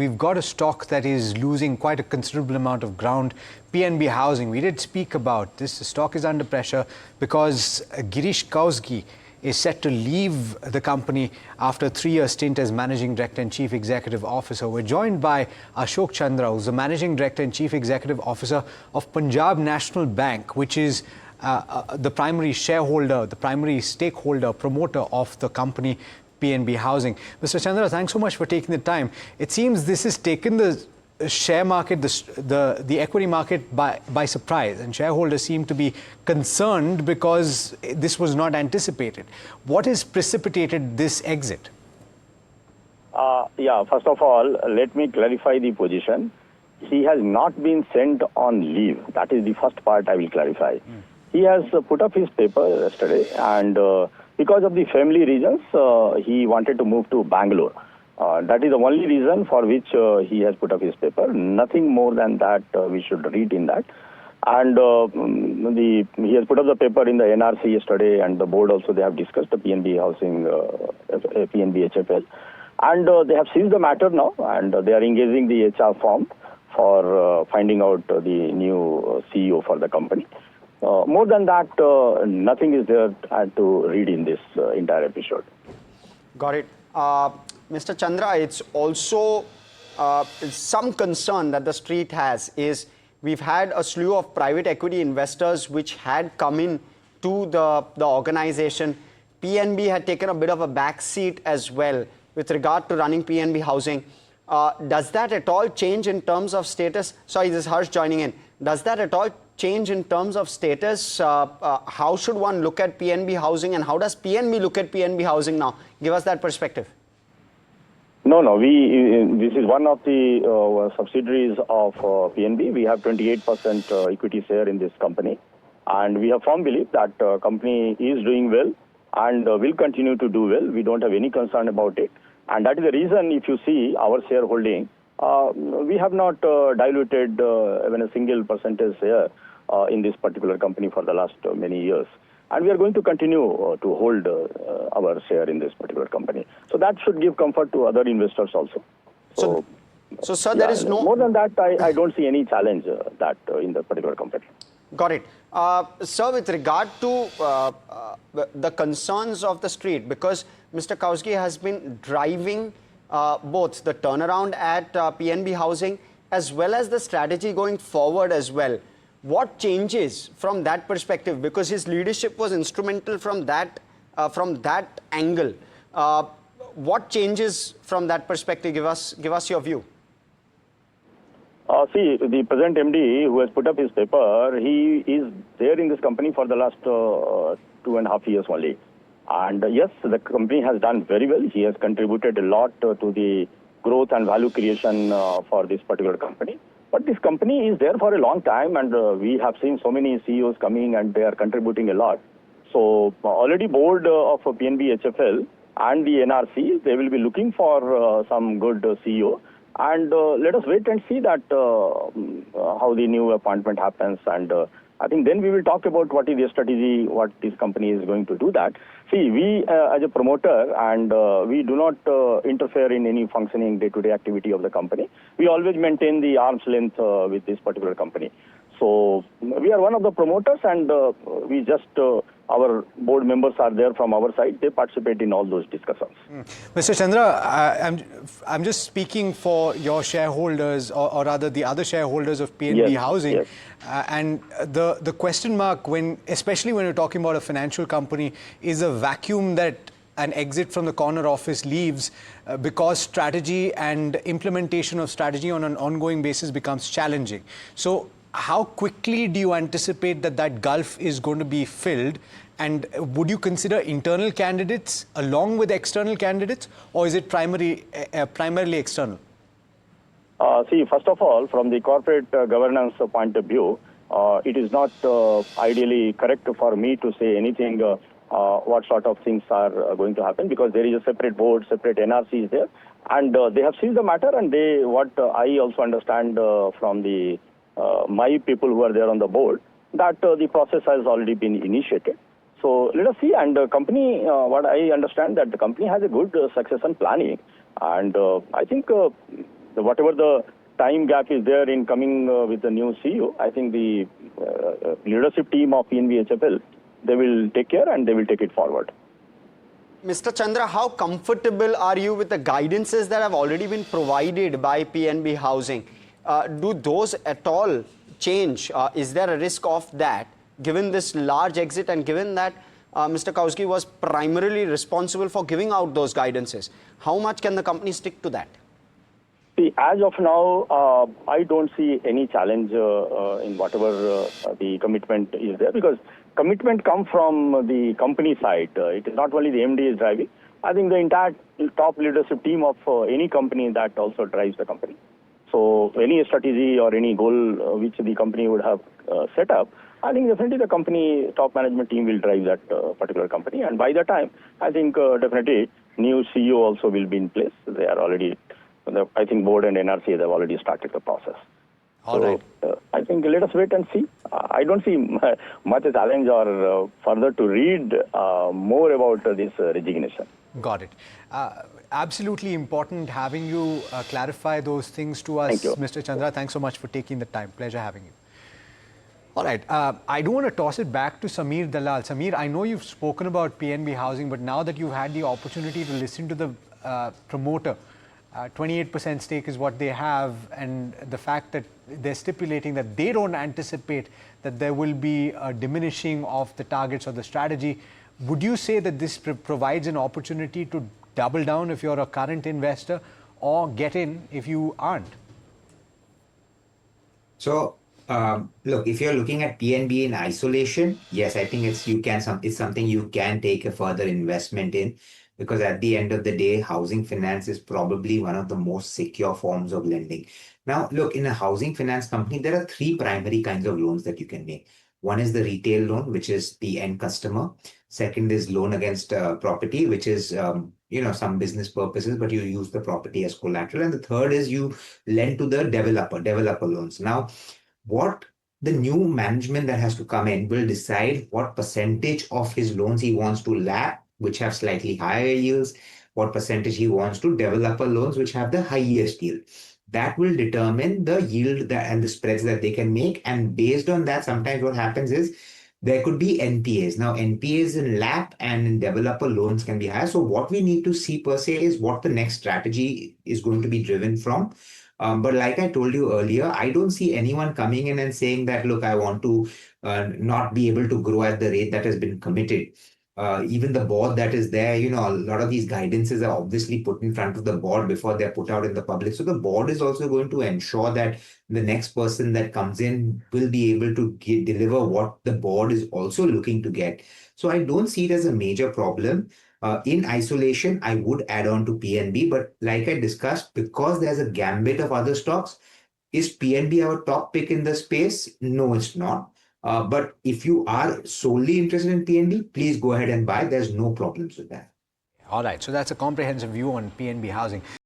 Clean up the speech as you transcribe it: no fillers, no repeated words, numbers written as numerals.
We've got a stock that is losing quite a considerable amount of ground. PNB Housing, we did speak about this. The stock is under pressure because Girish Kousgi is set to leave the company after a 3-year stint as Managing Director and Chief Executive Officer. We're joined by Ashok Chandra, who's the Managing Director and Chief Executive Officer of Punjab National Bank, which is the primary shareholder, the primary stakeholder, promoter of the company PNB Housing. Mr. Chandra, thanks so much for taking the time. It seems this has taken the share market, the equity market by surprise, and shareholders seem to be concerned because this was not anticipated. What has precipitated this exit? First of all, let me clarify the position. He has not been sent on leave. That is the first part I will clarify. He has put up his paper yesterday, and because of the family reasons, he wanted to move to Bangalore. That is the only reason for which he has put up his paper. Nothing more than that we should read in that. And he has put up the paper in the NRC yesterday, and the board also, they have discussed the PNB Housing, PNB HFL. And they have seized the matter now, and they are engaging the HR firm for finding out the new CEO for the company. More than that, nothing is there to read in this entire episode. Got it. Mr. Chandra, it's also some concern that the street has is we've had a slew of private equity investors which had come in to the organization. PNB had taken a bit of a back seat as well with regard to running PNB Housing. Does that at all change in terms of status? Sorry, this is Harsh joining in. Does that at all change in terms of status? How should one look at PNB Housing, and how does PNB look at PNB Housing now? Give us that perspective. No. This is one of the subsidiaries of PNB. We have 28% equity share in this company, and we have firm belief that company is doing well and will continue to do well. We don't have any concern about it, and that is the reason. If you see our shareholding, we have not diluted even a single percentage share in this particular company for the last many years. And we are going to continue to hold our share in this particular company. So that should give comfort to other investors also. So sir, there is no... More than that, I don't see any challenge that in the particular company. Got it. Sir, with regard to the concerns of the street, because Mr. Kousgi has been driving both the turnaround at PNB Housing as well as the strategy going forward as well. What changes from that perspective? Because his leadership was instrumental from that angle. What changes from that perspective? Give us your view. See, the present MD who has put up his paper, he is there in this company for the last 2.5 years only. And yes, the company has done very well. He has contributed a lot to the growth and value creation for this particular company. But this company is there for a long time, and we have seen so many CEOs coming, and they are contributing a lot. So already board of PNB HFL and the NRC, they will be looking for some good CEO. And let us wait and see that how the new appointment happens. And I think then we will talk about what is the strategy, what this company is going to do that. See, we as a promoter, and we do not interfere in any functioning day-to-day activity of the company. We always maintain the arm's length with this particular company. So we are one of the promoters, and we just, our board members are there from our side. They participate in all those discussions. Mr. Chandra, I'm just speaking for your shareholders, or rather the other shareholders of PNB Housing. Yes. And the question mark, especially when you're talking about a financial company, is a vacuum that an exit from the corner office leaves because strategy and implementation of strategy on an ongoing basis becomes challenging. So how quickly do you anticipate that gulf is going to be filled? And would you consider internal candidates along with external candidates, or is it primarily external? See, first of all, from the corporate governance point of view, it is not ideally correct for me to say anything what sort of things are going to happen, because there is a separate board, separate NRC is there, and they have seized the matter, and what I also understand from the my people who are there on the board, that the process has already been initiated. So let us see. And the company, what I understand, that the company has a good succession planning, and I think whatever the time gap is there in coming with the new CEO, I think the leadership team of PNB HFL, they will take care and they will take it forward. Mr. Chandra, how comfortable are you with the guidances that have already been provided by PNB Housing? Do those at all change? Is there a risk of that, given this large exit and given that Mr. Kousgi was primarily responsible for giving out those guidances? How much can the company stick to that? See, as of now, I don't see any challenge in whatever the commitment is there, because commitment comes from the company side. It is not only the MD is driving. I think the entire top leadership team of any company that also drives the company. So any strategy or any goal which the company would have set up, I think definitely the company top management team will drive that particular company. And by the time, I think definitely new CEO also will be in place. They are already, I think board and NRC, they've already started the process. All right. I think let us wait and see. I don't see much challenge or further to read more about this resignation. Got it. Absolutely important having you clarify those things to us, Mr. Chandra. Thanks so much for taking the time. Pleasure having you. All right. I do want to toss it back to Sameer Dalal. Sameer, I know you've spoken about PNB Housing, but now that you've had the opportunity to listen to the promoter, 28% stake is what they have, and the fact that they're stipulating that they don't anticipate that there will be a diminishing of the targets or the strategy. Would you say that this provides an opportunity to double down if you're a current investor, or get in if you aren't? So, look, if you're looking at PNB in isolation, yes, I think it's something you can take a further investment in, because at the end of the day, housing finance is probably one of the most secure forms of lending. Now, look, in a housing finance company, there are three primary kinds of loans that you can make. One is the retail loan, which is the end customer. Second is loan against property, which is some business purposes, but you use the property as collateral. And the third is you lend to the developer loans. Now, what the new management that has to come in will decide what percentage of his loans he wants to LAP, which have slightly higher yields, what percentage he wants to developer loans, which have the highest yield. That will determine the yield and the spreads that they can make. And based on that, sometimes what happens is there could be NPAs. Now, NPAs in LAP and in developer loans can be higher. So what we need to see per se is what the next strategy is going to be driven from. But like I told you earlier, I don't see anyone coming in and saying that, look, I want to not be able to grow at the rate that has been committed. Even the board that is there, a lot of these guidances are obviously put in front of the board before they're put out in the public. So the board is also going to ensure that the next person that comes in will be able to deliver what the board is also looking to get. So I don't see it as a major problem. In isolation, I would add on to PNB, but like I discussed, because there's a gambit of other stocks, is PNB our top pick in the space? No, it's not. But if you are solely interested in PNB, please go ahead and buy. There's no problems with that. All right. So that's a comprehensive view on PNB Housing.